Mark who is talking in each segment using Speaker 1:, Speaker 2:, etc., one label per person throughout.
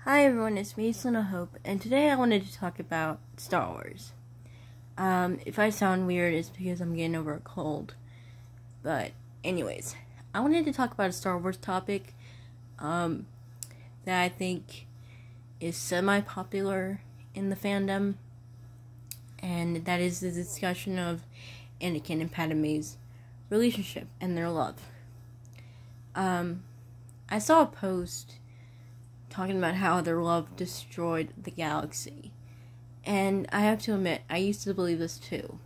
Speaker 1: Hi everyone, it's me, Selena Hope, and today I wanted to talk about Star Wars. If I sound weird, it's because I'm getting over a cold. But anyways, I wanted to talk about a Star Wars topic that I think is semi-popular in the fandom, and that is the discussion of Anakin and Padme's relationship and their love. I saw a post talking about how their love destroyed the galaxy. And I have to admit, I used to believe this too.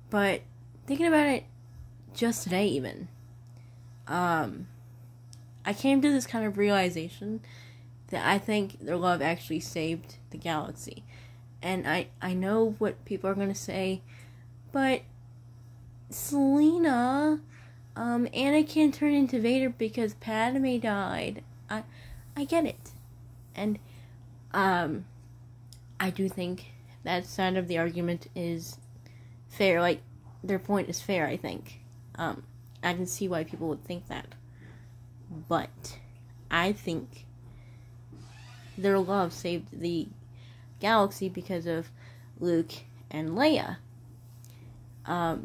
Speaker 1: But thinking about it just today even, I came to this kind of realization that I think their love actually saved the galaxy. And I know what people are going to say, but Selena, Anakin turned into Vader because Padme died. I get it. And, I do think that side of the argument is fair. Like, their point is fair, I think. I can see why people would think that. But, I think their love saved the galaxy because of Luke and Leia. I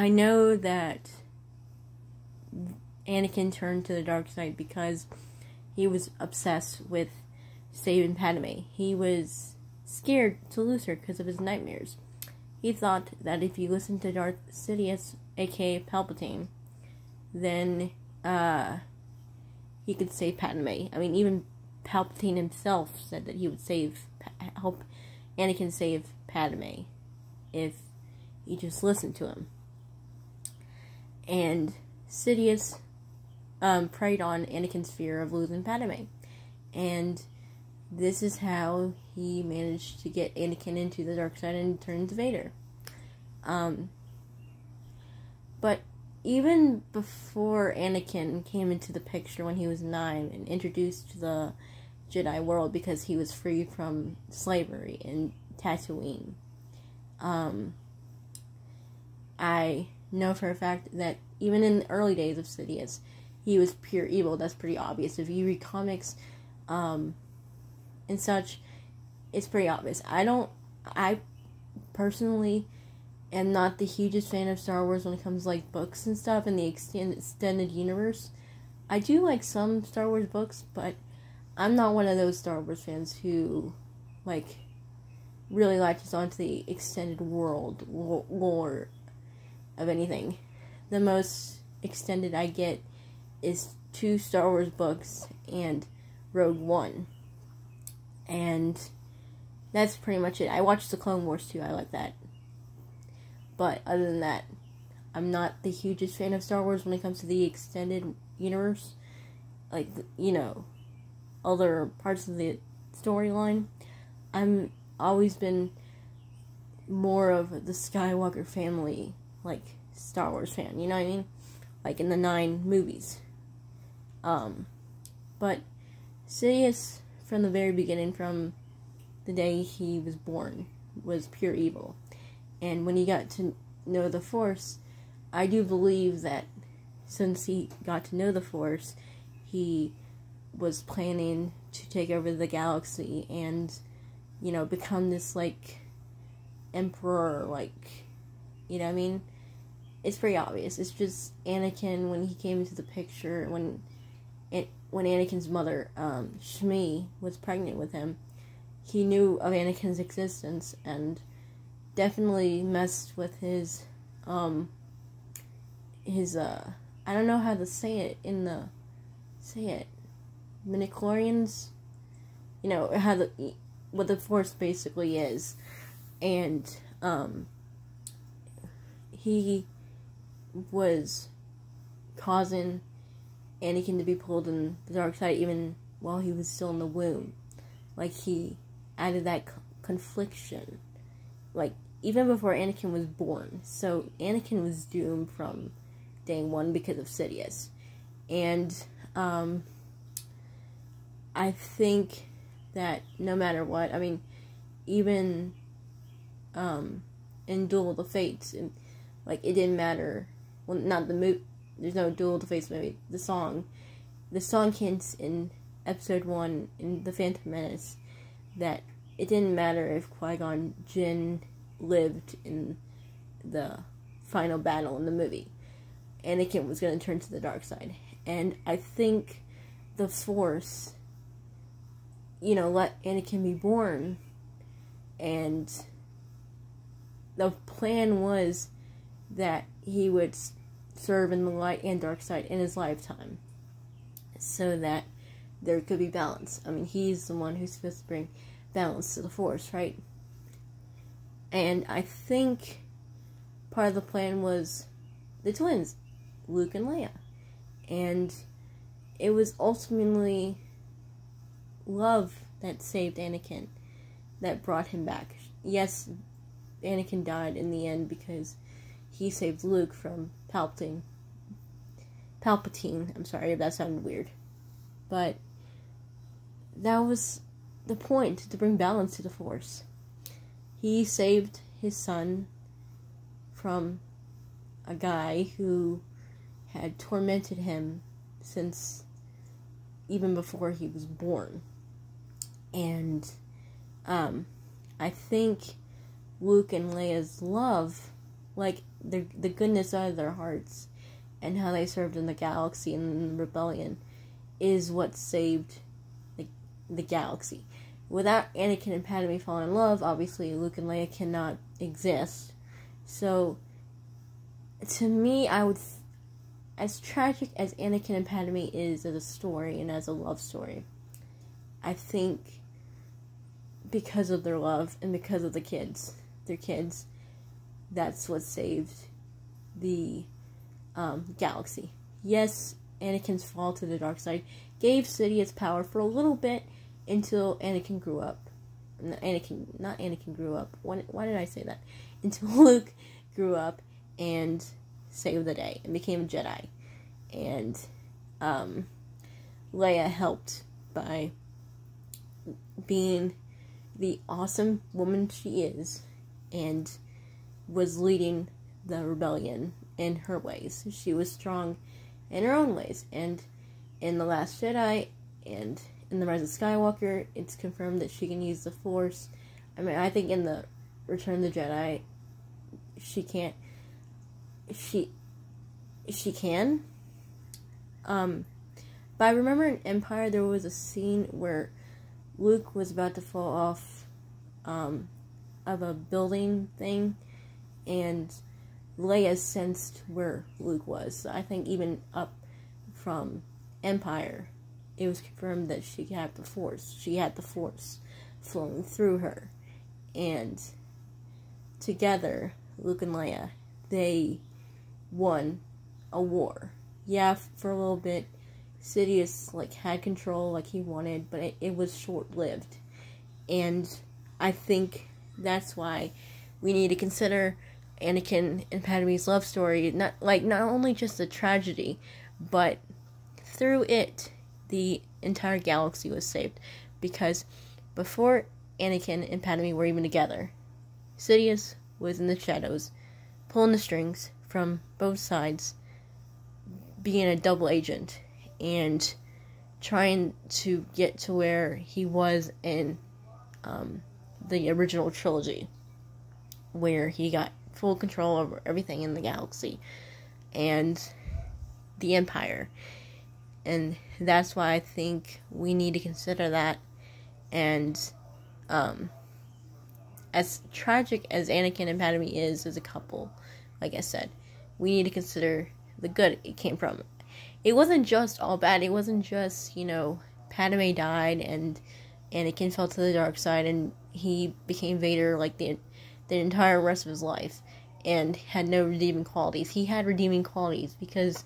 Speaker 1: know that Anakin turned to the dark side because he was obsessed with saving Padme. He was scared to lose her because of his nightmares. He thought that if he listened to Darth Sidious, aka Palpatine, then he could save Padme. I mean, even Palpatine himself said that he would help Anakin save Padme if he just listened to him. And Sidious preyed on Anakin's fear of losing Padme. And this is how he managed to get Anakin into the dark side and turn into Vader. But even before Anakin came into the picture when he was 9 and introduced to the Jedi world because he was freed from slavery in Tatooine, I know for a fact that even in the early days of Sidious, he was pure evil. That's pretty obvious. If you read comics, and such, it's pretty obvious. I personally am not the hugest fan of Star Wars when it comes to, like, books and stuff and the extended universe. I do like some Star Wars books, but I'm not one of those Star Wars fans who, like, really latches onto the extended world lore of anything. The most extended I get is 2 Star Wars books and Rogue One. And that's pretty much it. I watched the Clone Wars too, I like that. But other than that, I'm not the hugest fan of Star Wars when it comes to the extended universe. Like, other parts of the storyline. I'm always been more of the Skywalker family, like, Star Wars fan, you know what I mean? Like in the 9 movies. But Sidious, from the very beginning, from the day he was born, was pure evil. And when he got to know the Force, I do believe that since he got to know the Force, he was planning to take over the galaxy and, become this, like, emperor, like, you know what I mean? It's pretty obvious. It's just Anakin, when he came into the picture, when Anakin's mother, Shmi, was pregnant with him, he knew of Anakin's existence and definitely messed with his I don't know how to say it, midichlorians, what the Force basically is, and, he was causing Anakin to be pulled in the dark side even while he was still in the womb. Like, he added that confliction, like, even before Anakin was born. So Anakin was doomed from day one because of Sidious. And I think that no matter what, I mean, even in Duel of the Fates, and, like, it didn't matter. Well, not the movie. There's no Duel of the Fates movie. The song hints in Episode 1 in The Phantom Menace that it didn't matter if Qui-Gon Jinn lived in the final battle in the movie. Anakin was going to turn to the dark side. And I think the Force, let Anakin be born. And the plan was that he would serve in the light and dark side in his lifetime, so that there could be balance. I mean, he's the one who's supposed to bring balance to the Force, right? And I think part of the plan was the twins, Luke and Leia. And it was ultimately love that saved Anakin, that brought him back. Yes, Anakin died in the end because he saved Luke from Palpatine. I'm sorry if that sounded weird. But that was the point, to bring balance to the Force. He saved his son from a guy who had tormented him since even before he was born. And I think Luke and Leia's love, like the goodness out of their hearts and how they served in the galaxy and in the rebellion, is what saved the galaxy. Without Anakin and Padme falling in love, obviously Luke and Leia cannot exist. So, to me, as tragic as Anakin and Padme is as a story and as a love story, I think because of their love and because of their kids, that's what saved the galaxy. Yes, Anakin's fall to the dark side gave Sidious power for a little bit until Anakin grew up. Not Anakin grew up. Why did I say that? Until Luke grew up and saved the day and became a Jedi. And Leia helped by being the awesome woman she is and was leading the rebellion in her ways. She was strong in her own ways. And in The Last Jedi and in The Rise of Skywalker, it's confirmed that she can use the Force. I mean, I think in the Return of the Jedi, she can't. She can. But I remember in Empire there was a scene where Luke was about to fall off of a building thing, and Leia sensed where Luke was. So I think even up from Empire, it was confirmed that she had the Force. She had the Force flowing through her. And together, Luke and Leia, they won a war. Yeah, for a little bit, Sidious had control like he wanted, but it was short-lived. And I think that's why we need to consider Anakin and Padme's love story not only just a tragedy, but through it, the entire galaxy was saved. Because before Anakin and Padme were even together, Sidious was in the shadows, pulling the strings from both sides, being a double agent, and trying to get to where he was in the original trilogy, where he got full control over everything in the galaxy and the Empire. And that's why I think we need to consider that. And as tragic as Anakin and Padme is as a couple, like I said, we need to consider the good it came from. It wasn't just all bad. It wasn't just, Padme died and Anakin fell to the dark side and he became Vader the entire rest of his life and had no redeeming qualities. He had redeeming qualities because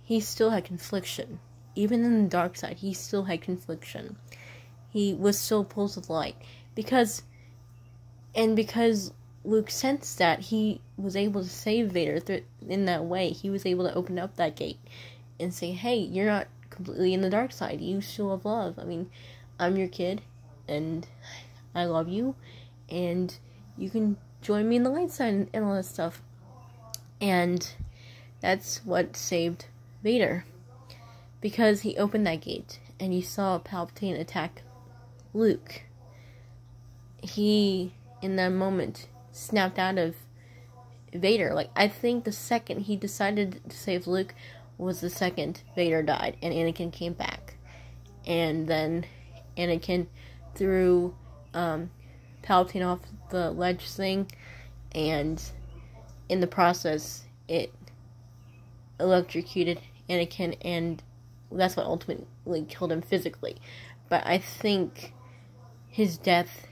Speaker 1: he still had confliction. Even in the dark side, he still had confliction. He was still pulled to the light. Because Luke sensed that, he was able to save Vader in that way. He was able to open up that gate and say, hey, you're not completely in the dark side. You still have love. I mean, I'm your kid, and I love you, and you can join me in the light side and all that stuff. And that's what saved Vader. Because he opened that gate. and you saw Palpatine attack Luke, he, in that moment, snapped out of Vader. Like, I think the second he decided to save Luke was the second Vader died and Anakin came back. And then Anakin threw Palpatine off the ledge thing, and in the process, it electrocuted Anakin, and that's what ultimately killed him physically. But I think his death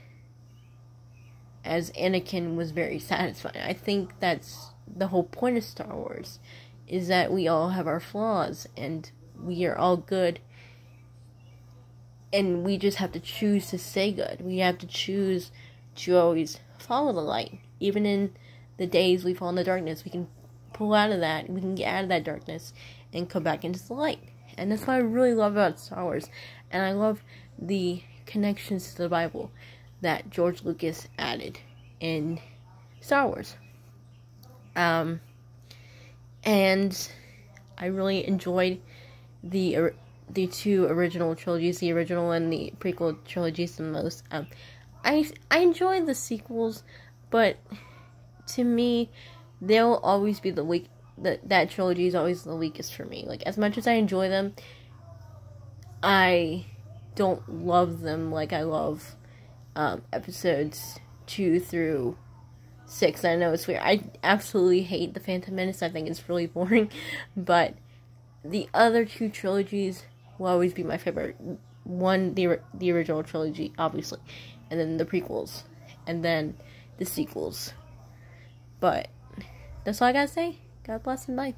Speaker 1: as Anakin was very satisfying. I think that's the whole point of Star Wars, is that we all have our flaws, and we are all good, and we just have to choose to stay good. We have to choose to always follow the light. Even in the days we fall in the darkness, we can pull out of that, we can get out of that darkness, and come back into the light. And that's what I really love about Star Wars. And I love the connections to the Bible that George Lucas added in Star Wars. And I really enjoyed the two original trilogies, the original and the prequel trilogies the most. I enjoy the sequels, but to me, they'll always be the weak. That trilogy is always the weakest for me. Like, as much as I enjoy them, I don't love them like I love episodes 2 through 6. I know it's weird. I absolutely hate The Phantom Menace. I think it's really boring. But the other two trilogies will always be my favorite. One, the original trilogy, obviously. And then the prequels. And then the sequels. But that's all I gotta say. God bless and bye.